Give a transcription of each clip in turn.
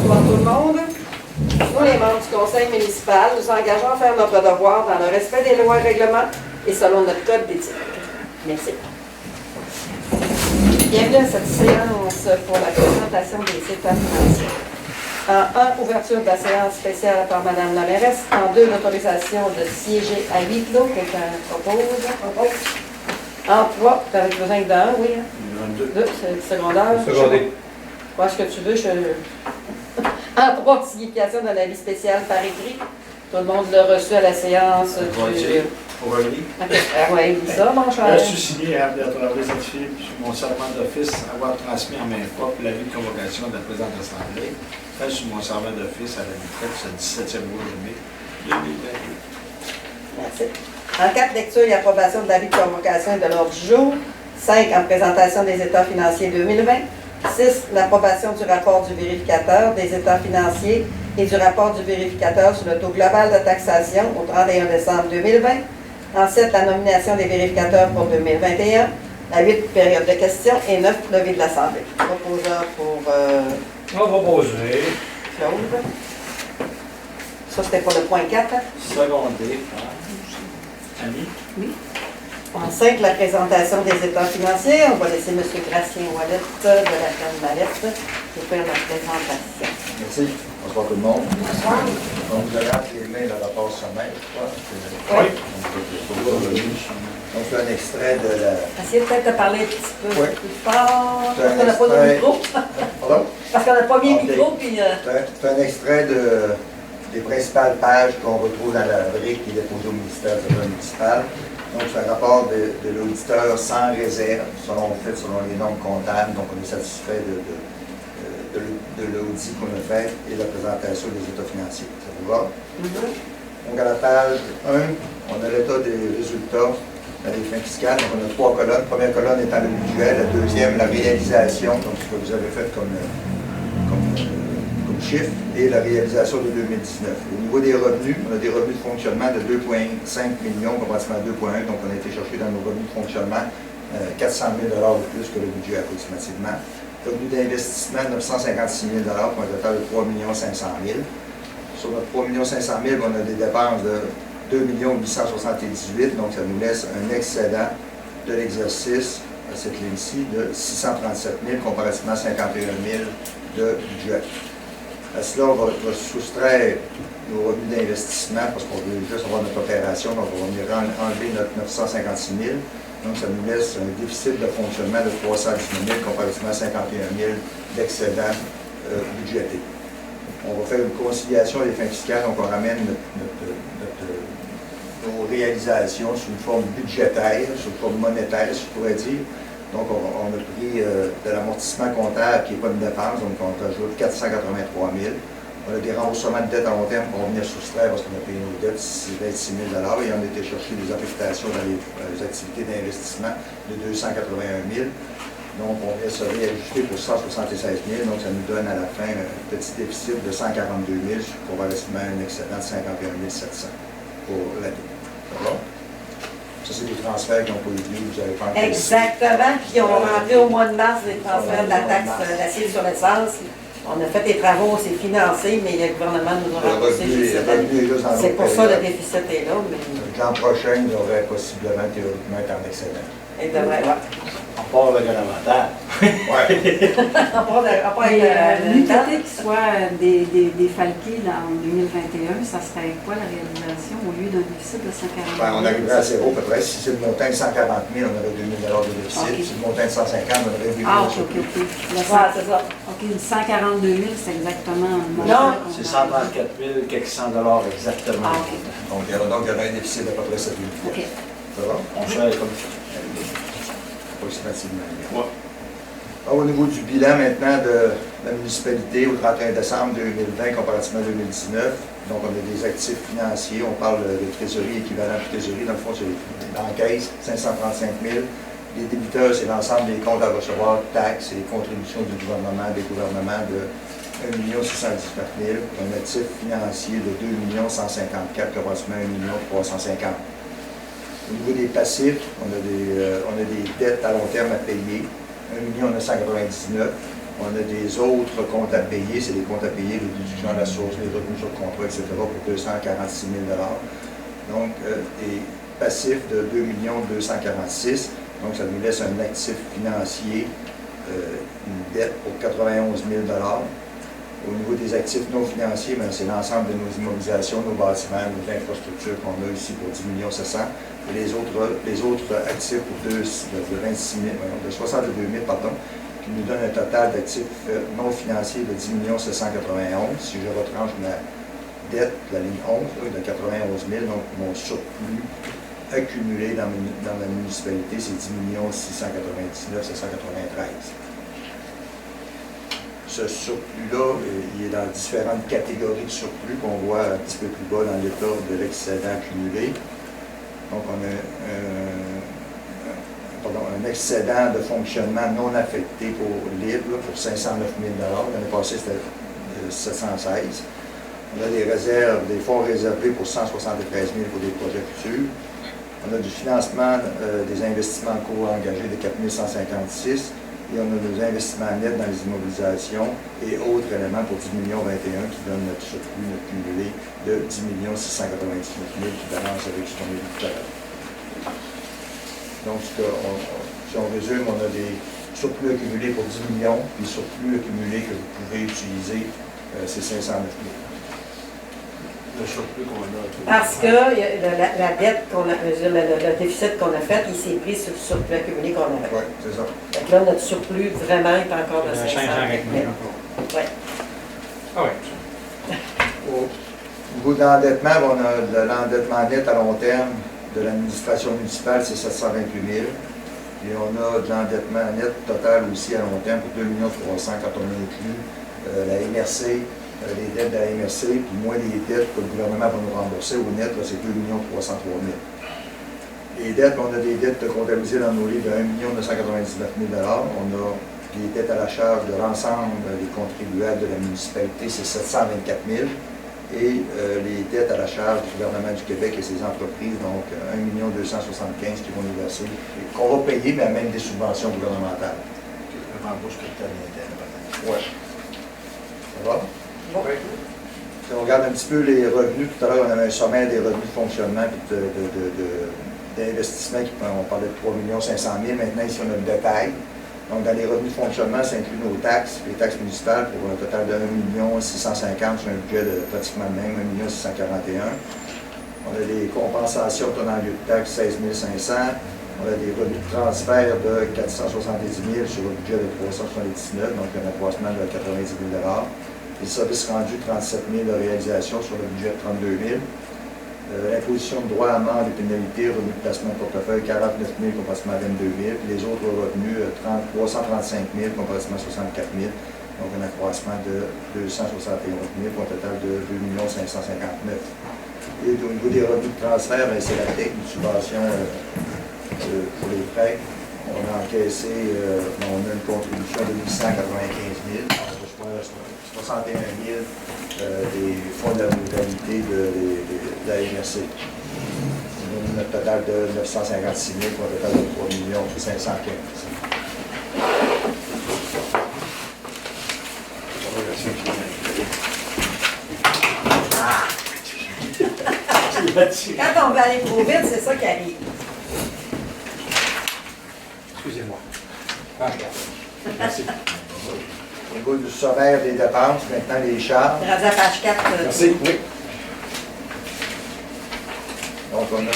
Bonjour à tout le monde. Nous, les membres du conseil municipal, nous engageons à faire notre devoir dans le respect des lois et règlements et selon notre code d'éthique. Merci. Bienvenue à cette séance pour la présentation des états financiers. En 1, ouverture de la séance spéciale par Mme la mairesse. En 2, l'autorisation de siéger à huis clos. Quelqu'un propose? En 3, tu avais besoin d'un, oui. 2, c'est secondaire. Secondé. Moi, ce que tu veux, En 3, signification d'un avis spécial par écrit. Tout le monde l'a reçu à la séance du... Aurélie. Ah oui, dis ça, mon cher. Je suis signé à travers certifié mon serment d'office, avoir transmis en main propre l'avis de convocation de la présidente de l'Assemblée, fait sur mon serment d'office à la retraite ce 17e mois de mai 2022. Merci. En 4, lecture et approbation de l'avis de convocation et de l'ordre du jour. 5, en présentation des états financiers 2020. 6, l'approbation du rapport du vérificateur des états financiers et du rapport du vérificateur sur le taux global de taxation au 31 décembre 2020. En 7, la nomination des vérificateurs pour 2021. À 8, période de questions. Et 9, levée de l'Assemblée. Proposeur pour On va proposer. Claude. Ça, c'était pour le point 4. Secondé par Annie. Oui. En 5, la présentation des états financiers. On va laisser M. Gracien Ouellet de la Ferme Mallette pour faire la présentation. Merci. Bonsoir tout le monde. Bonsoir. Donc, vous avez entre les mains le rapport sommaire, je crois. Oui. Donc, c'est un extrait de la... Essayez peut-être de parler un petit peu Oui. plus fort, C'est parce un qu'on n'a pas de extrait. micro. Pardon? Parce qu'on n'a pas mis Ok. le micro, puis... C'est un extrait des principales pages qu'on retrouve dans la brique qui est déposée au ministère du Développement municipal. Donc, c'est un rapport de l'auditeur sans réserve, selon les normes comptables. Donc, on est satisfait de l'audit qu'on a fait et de la présentation des états financiers. Ça vous va? Donc, à la page 1, on a l'état des résultats dans les fins fiscales. Donc, on a 3 colonnes. La première colonne étant le budget, la deuxième, la réalisation, donc ce que vous avez fait comme chiffre, et la réalisation de 2019. Au niveau des revenus, on a des revenus de fonctionnement de 2,5 millions, comparativement à 2,1, donc on a été chercher dans nos revenus de fonctionnement 400 000 de plus que le budget approximativement. Revenus d'investissement, 956 000 pour un total de 3 500 000. Sur notre 3 500 000, on a des dépenses de 2 878 000, donc ça nous laisse un excédent de l'exercice à cette ligne-ci de 637 000, comparativement à 51 000 de budget. À cela, on va soustraire nos revenus d'investissement parce qu'on veut juste avoir notre opération, donc on va venir enlever notre 956 000. Donc, ça nous laisse un déficit de fonctionnement de 319 000 comparativement à 51 000 d'excédent budgété. On va faire une conciliation des fins fiscales, donc on ramène nos réalisations sous une forme budgétaire, sous une forme monétaire, si je pourrais dire. Donc, on a pris de l'amortissement comptable qui n'est pas une dépense, donc on rajoute 483 000. On a des remboursements de dettes à long terme qu'on va venir soustraire parce qu'on a payé nos dettes, c'est 26 000 et on a été chercher des affectations dans les activités d'investissement de 281 000. Donc, on vient se réajuster pour 176 000, donc ça nous donne à la fin un petit déficit de 142 000, comparativement à un excédent de 51 700 pour l'année. D'accord? Ça, c'est des transferts qui n'ont pas eu lieu, vous avez pas encore. Exactement, puis on va rentrer au mois de mars des transferts de la taxe d'assiette sur l'essence. On a fait des travaux, c'est financé, mais le gouvernement nous a remboursé cette année. C'est pour ça que le déficit est là. L'an prochain, il devrait possiblement théoriquement être en excédent. Il devrait, ouais. On part avec un avantage. L'UTT qui soit des falqués là, en 2021, ça serait quoi la réalisation au lieu d'un déficit de 140 000? On arriverait à zéro à peu près. Si c'est le montant de 140 000, on aurait 2 000 de déficit. Okay. Si c'est le montant de 150 on aurait 2 000 OK. C'est ça. OK, le 142 000, c'est exactement... Non, C'est 134 000, quelques cents dollars exactement. OK. Donc, il y aurait un déficit d'à peu près 7 000. OK. Ça va? On fait comme ça. Approximativement. Ouais. Au niveau du bilan maintenant de la municipalité au 31 décembre 2020 comparativement à 2019, donc on a des actifs financiers, on parle de trésorerie, équivalent de trésorerie, dans le fond c'est dans la caisse, 535 000. Les débiteurs, c'est l'ensemble des comptes à recevoir, taxes et contributions du gouvernement, des gouvernements de 1 619 000, un actif financier de 2 154 000, comparativement à 1 350 000. Au niveau des passifs, on a des dettes à long terme à payer, 1 999 000, On a des autres comptes à payer, c'est des comptes à payer, les déductions à la source, les revenus sur contrat, etc., pour 246 000 $. Donc, des passifs de 2 246 000. Donc, ça nous laisse un actif financier, une dette pour 91 000 $. Au niveau des actifs non financiers, c'est l'ensemble de nos immobilisations, nos bâtiments, nos infrastructures qu'on a ici pour 10 700 000. Et les autres actifs pour de 62 000, pardon, qui nous donne un total d'actifs non financiers de 10 791 000. Si je retranche ma dette, la ligne 11, là, de 91 000, donc mon surplus accumulé dans la municipalité, c'est 10 699 793. Ce surplus-là, il est dans différentes catégories de surplus qu'on voit un petit peu plus bas dans l'état de l'excédent accumulé. Donc, on a un excédent de fonctionnement non affecté pour libre pour 509 000 $. L'année passée, c'était 716 000. On a des réserves, des fonds réservés pour 173 000 pour des projets futurs. On a du financement des investissements en cours engagés de 4 156 000. Et on a nos investissements nets dans les immobilisations et autres éléments pour 10 21 000 qui donnent notre surplus, notre cumulé de 10 699 000 qui balance avec ce qu'on a vu tout à l'heure. Donc, si on résume, on a des surplus accumulés pour 10 millions, puis surplus accumulés que vous pouvez utiliser, c'est 509 000. Le surplus qu'on a. Parce que la dette qu'on a, le déficit qu'on a fait, il s'est pris sur le surplus accumulé qu'on avait. Oui, c'est ça. Donc là, notre surplus vraiment est encore de 500 000. Oui. Ah oui. Au niveau de l'endettement, on a de l'endettement net à long terme de l'administration municipale, c'est 728 000. Et on a de l'endettement net total aussi à long terme pour 2 300 000 quand on inclut la MRC, les dettes de la MRC, puis moins les dettes que le gouvernement va nous rembourser. Au net, c'est 2 303 000. Les dettes, on a des dettes comptabilisées dans nos livres de 1 999 000 $. On a des dettes à la charge de l'ensemble des contribuables de la municipalité, c'est 724 000. Et les dettes à la charge du gouvernement du Québec et ses entreprises, donc 1 275 000 qui vont nous verser, qu'on va payer, mais même des subventions gouvernementales. Le remboursement capital interne. Oui. Ça va? Bon. Si on regarde un petit peu les revenus, tout à l'heure, on avait un sommaire des revenus de fonctionnement et d'investissement, on parlait de 3 500 000. Maintenant, ici, on a le détail. Donc, dans les revenus de fonctionnement, ça inclut nos taxes, les taxes municipales pour un total de 1 650 000 sur un budget de pratiquement le même, 1 641 000. On a des compensations tenant lieu de taxes, 16 500. On a des revenus de transfert de 470 000 sur un budget de 379 000, donc un accroissement de 90 000 $. Les services rendus, 37 000 de réalisation sur le budget de 32 000. L'imposition de droits, amendes et pénalités, revenus de placement de portefeuille, 49 000 comparativement à 22 000. Puis les autres revenus, 335 000 comparativement à 64 000. Donc un accroissement de 261 000 pour un total de 2 559 000. Et au niveau des revenus de transfert, c'est la TEC, une subvention pour les prêts. On a encaissé, on a une contribution de 895 000. On reçoit 61 000 des fonds de la modalité de la MRC. On a un total de 956 000 pour un total de 3 515 000. Quand on va aller trop vite, c'est ça qui arrive. Excusez-moi. Ah, regarde. Merci. Au niveau du sommaire des dépenses, maintenant les charges. Rendu à page 4. Merci. Oui. Donc on a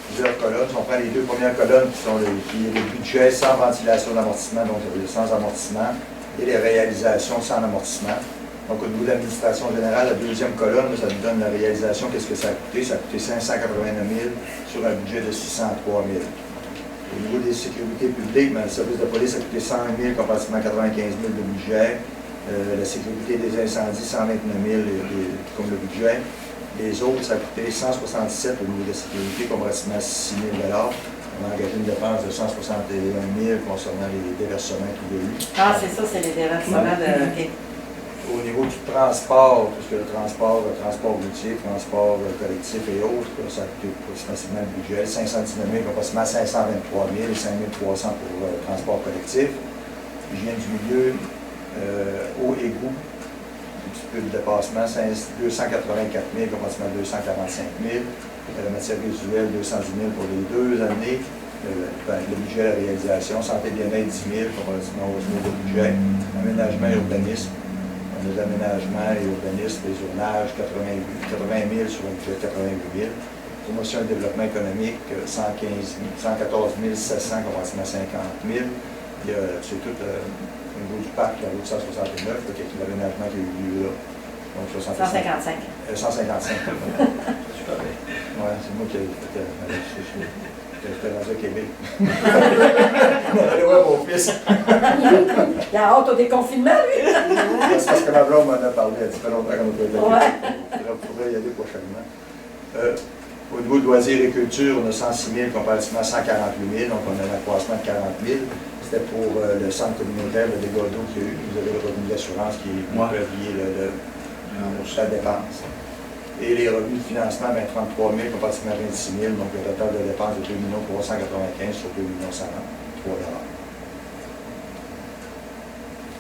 plusieurs colonnes. Si on prend les deux premières colonnes qui est le budget sans ventilation d'amortissement, donc sans amortissement, et les réalisations sans amortissement. Donc au niveau de l'administration générale, la deuxième colonne, ça nous donne la réalisation, qu'est-ce que ça a coûté? Ça a coûté 589 000 sur un budget de 603 000. Au niveau des sécurités publiques, le service de police a coûté 101 000 comparativement à 95 000 de budget. La sécurité des incendies, 129 000 comme le budget. Les autres, ça a coûté 167 au niveau de la sécurité comparativement à 6 000 $. On a engagé une dépense de 161 000 concernant les déversements qu'il y a eu. Ah, c'est ça, c'est les déversements de. Okay. Au niveau du transport, puisque le transport routier, transport collectif et autres, ça a coûté approximativement le budget, 519 000, approximativement 523 000 et 5 300 pour le transport collectif. Hygiène du milieu, Eau et goût, un petit peu de dépassement, 284 000, comparativement à 245 000. Matière visuelle, 210 000 pour les 2 années. Le budget à la réalisation, santé bien-être, 10 000, comparativement au niveau budget. Aménagement et urbanisme. On a l'aménagement et urbanisme, les urnages, 80 000 sur un budget de 88 000. Promotion et développement économique, 114 700, comparativement à 50 000. C'est tout au niveau du parc, la route 169, qui est l'aménagement qui a eu lieu là. Donc 155. 155. Ouais, c'est moi qui ai j'étais rendu à Québec. Allez voir mon fils. Il a hâte au déconfinement, lui. C'est parce que ma blonde m'en a parlé, elle dit fait longtemps qu'on n'a pas été à Québec. On pourrait y aller prochainement. Au niveau de loisirs et culture, on a 106 000 comparativement à 148 000, donc on a un accroissement de 40 000. C'était pour le centre communautaire de dégâts d'eau qu'il y a eu. Vous avez le revenu d'assurance qui est lié la dépense. Et les revenus de financement, 33 000 comparativement à 26 000, donc le total de dépenses de 2 395 sur 2 103 $.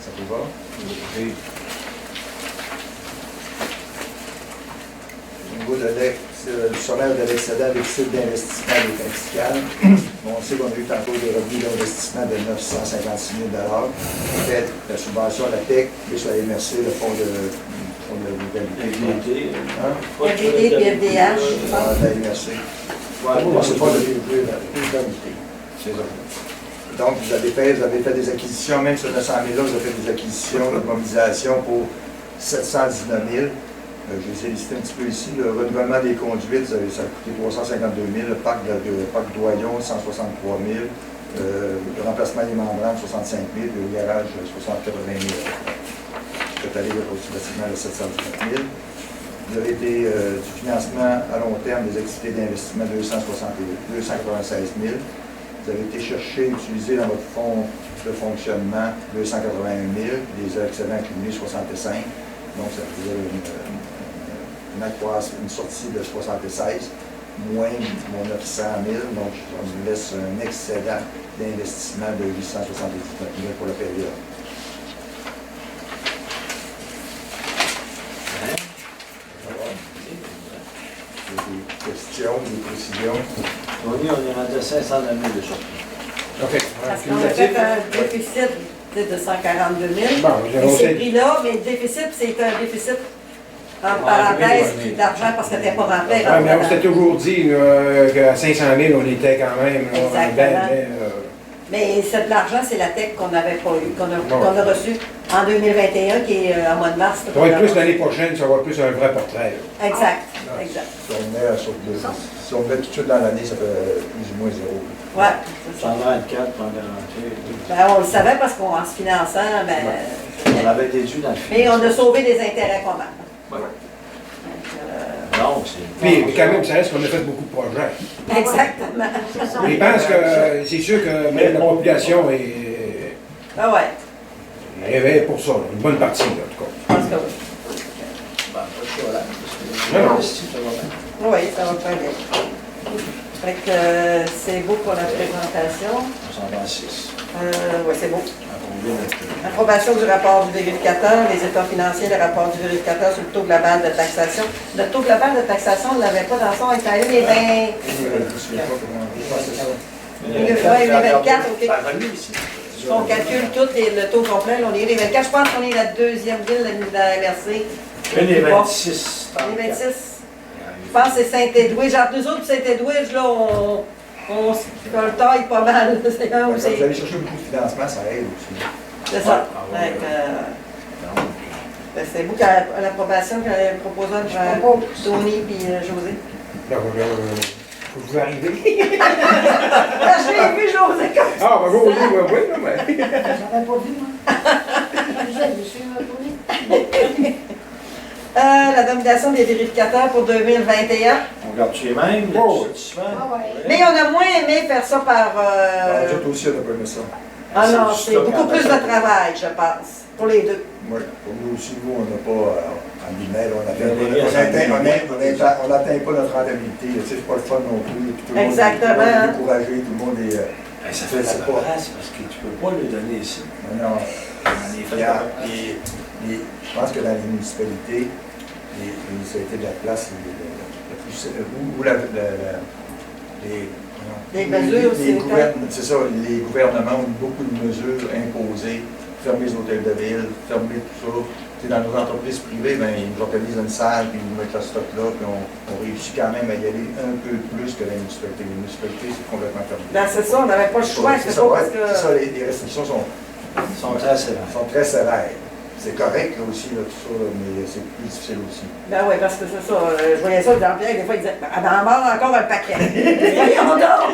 Ça vous va? Oui. Au niveau du sommaire de l'excédent déficit d'investissement des fins fiscales, on sait qu'on a eu tantôt des revenus d'investissement de 956 000 $. Peut-être la subvention à la TEC, plus la MRC, le fonds de FDD, FDD puis FDH. La MRC. C'est pas de l'égalité. C'est ça. Donc, vous avez fait des acquisitions, même sur 900 000 $, vous avez fait des acquisitions de mobilisation pour 719 000. Je les ai listés un petit peu ici. Le renouvellement des conduites, ça a coûté 352 000. Le parc Doyon, 163 000. Le remplacement des membranes, 65 000. Le garage, 80 000. Totalé approximativement de 719 000. Vous avez du financement à long terme des activités d'investissement, 296 000. Vous avez été chercher, utiliser dans votre fonds de fonctionnement, 281 000. Les excédents accumulés, 65 000. Donc, ça faisait une sortie de 76, moins 900 000. Donc, on nous laisse un excédent d'investissement de 879 000 pour la période. Des questions, des précisions? On est rendu à 509 000 de sortie. OK. Parce qu'on a fait un déficit de 142 000. Bon, Et ces prix-là, mais le déficit, c'est un déficit en parenthèse qui est de l'argent parce que tu n'es pas rentré. Oui, mais on s'était toujours dit qu'à 500 000, on était quand même. Exactement. Mais de l'argent, c'est la TEC qu'on n'avait pas eu, qu'on a reçu en 2021, qui est en mois de mars. Ça va être plus l'année prochaine, ça va être plus un vrai portrait. Là. Exact, exact. Si on met tout de suite dans l'année, ça fait plus ou moins zéro. Oui, c'est ça. 124 pour en garantir. Ben, on le savait parce qu'en se finançant, On l'avait déduit dans le film. mais on a sauvé des intérêts pas mal. Ouais. Donc, Non, c'est. Puis quand même, ça reste qu'on a fait beaucoup de projets. exactement. Je pense que c'est sûr que même la population est Ah ouais, réveillée pour ça, une bonne partie, là, en tout cas. je pense que oui. Pas le choix là. Parce que Non. investi, ça va bien. Oui, ça va très bien. Fait que c'est beau pour la présentation. On s'en va à 6. Oui, c'est beau. À combien de- Approbation du rapport du vérificateur, les états financiers, le rapport du vérificateur sur le taux global de taxation. Le taux global de taxation, on ne l'avait pas dans son, il fallait les 20. Les 24, OK. On calcule tout le taux complet. Là, on est les 24. Je pense qu'on est la deuxième ville de la MRC. Les 26. Les 26. Je pense que c'est Saint-Édouard. Genre, nous autres, Saint-Édouard, là, on le taille pas mal. C'est un Quand aussi. vous allez chercher beaucoup de financement, ça aide aussi. C'est ça. Ouais. Fait que, c'est vous qui avez l'approbation que j'avais proposé entre Tony et José. Donc, faut que vous arrivez. Ah, je l'ai vu, José, comme ça. Ah, ben vous, oui, non, mais. J'avais pas vu, moi. Je suis retournée. La nomination des vérificateurs pour 2021. On garde les mêmes, Oh. satisfait. Ah ouais. Mais on a moins aimé faire ça par... Nous autres aussi, on n'a pas aimé ça. Ah non, C'est c'est du beaucoup stock plus de en travail, je pense, pour les deux. Oui, pour nous aussi, on n'a pas, en guillemets, on n'atteint pas notre rentabilité. Tu sais, c'est pas le fun non plus. Tout le monde est découragé, tout le monde est... Ça fait de la c'est pas- place parce que tu peux pas le donner ici. Non, les frais. Je pense que dans les municipalités, ça a été de la place où Les mesures, c'est ça, les gouvernements ont beaucoup de mesures imposées, fermer les hôtels de ville, fermer tout ça. T'sais, dans nos entreprises privées, ben, ils nous organisent une salle, puis ils nous mettent le stock là, puis on réussit quand même à y aller un peu plus que les municipalités. Les municipalités, c'est complètement fermé. Ben, c'est ça, on n'avait pas le choix. C'est C'est ça, pas parce que... c'est ça, les restrictions sont très sévères. C'est correct là, aussi, là, tout ça, là, mais c'est plus difficile aussi. Ben oui, parce que c'est ça. Je voyais ça dans Pierre, des fois, il disait ah, ben, on mange encore un paquet. Voyons donc!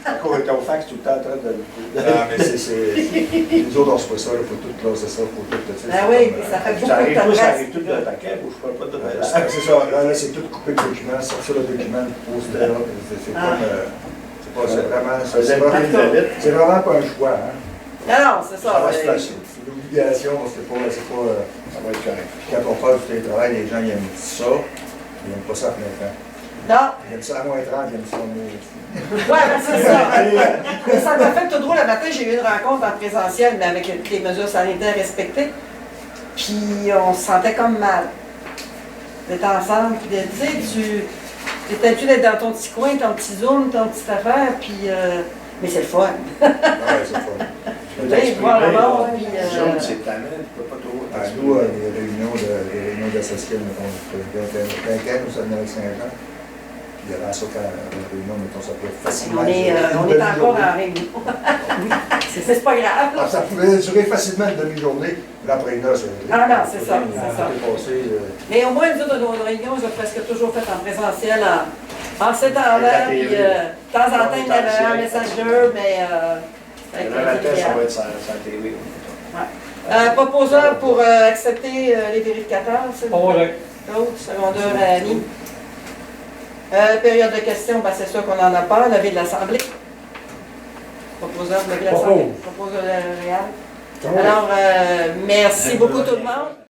Encore un fax tout le temps en train de. Ah, mais nous autres, on se fait ça, il faut tout classer ça, il faut tout. Ben oui, puis ça fait beaucoup de temps. Ça arrive tout dans le paquet, ou je ne parle pas de c'est ça, là, c'est tout couper le document, sortir le document, le poster là. C'est vraiment pas un choix, hein. Non, c'est ça. Ça va se passer. C'est une obligation, c'est pas. Ça va être correct. Quand on parle du télétravail, les gens ils aiment ça, ils n'aiment pas ça à plein temps. Non. Ils aiment ça à moins 30, ils aiment ça à moins. Ouais, ben, c'est ça. Mais ça m'a fait tout drôle. Le matin, j'ai eu une rencontre en présentiel, mais avec toutes les mesures sanitaires respectées. Puis on se sentait comme mal d'être ensemble. Puis tu sais, tu étais habitué d'être dans ton petit coin, ton petit Zoom, ton petite affaire. Puis, mais c'est le fun. Ouais, c'est le fun. Voir le monde, puis... C'est talent, tu peux pas trop... Nous, les réunions d'associés, mettons, Quinquet, nous sommes avec Saint-Jean. Puis il y avait ça quand la réunion, mettons, ça peut être facilement... On est encore en réunion. C'est pas grave. Alors, ça pouvait durer facilement une demi-journée, mais après une heure, c'est... Ah non, c'est ça, c'est ça. Passé, mais au moins, nous autres, nos réunions, ils ont presque toujours fait en présentiel, en ces temps-là, puis de temps en temps, il y avait un messenger, mais... Le matin, ça va être sur la télé. Proposeur pour accepter les vérificateurs, c'est Pas vrai. l'autre, secondaire à Annie. Période de questions, ben, c'est sûr qu'on n'en a pas. Levée de l'Assemblée. Proposeur de lever de l'Assemblée. Proposeur de Réal. Alors, merci beaucoup tout le monde.